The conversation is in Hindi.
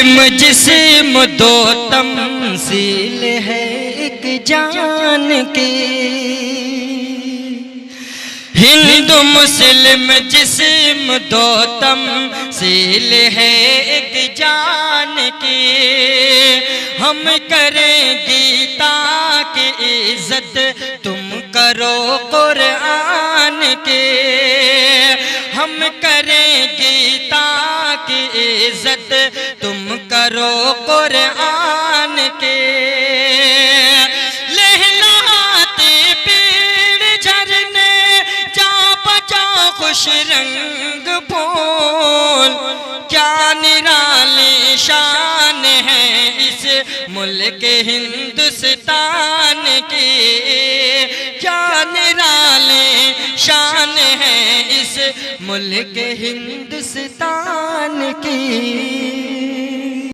इल्म जिस्म दो तमसील है एक जान की। हिंदू मुस्लिम जिस्म दो तमसील है एक जान की। हम करें गीता की इज्जत तुम करो कुरान के। हम करें गीता की इज्जत तुम करो कुरान के। लहलाते पेड़ झरने जा बजा खुश रंग फूल। क्या निराली शान है इस मुल्क हिंदुस्तान की। क्या निराली शान है इस मुल्क हिंदुस्तान की।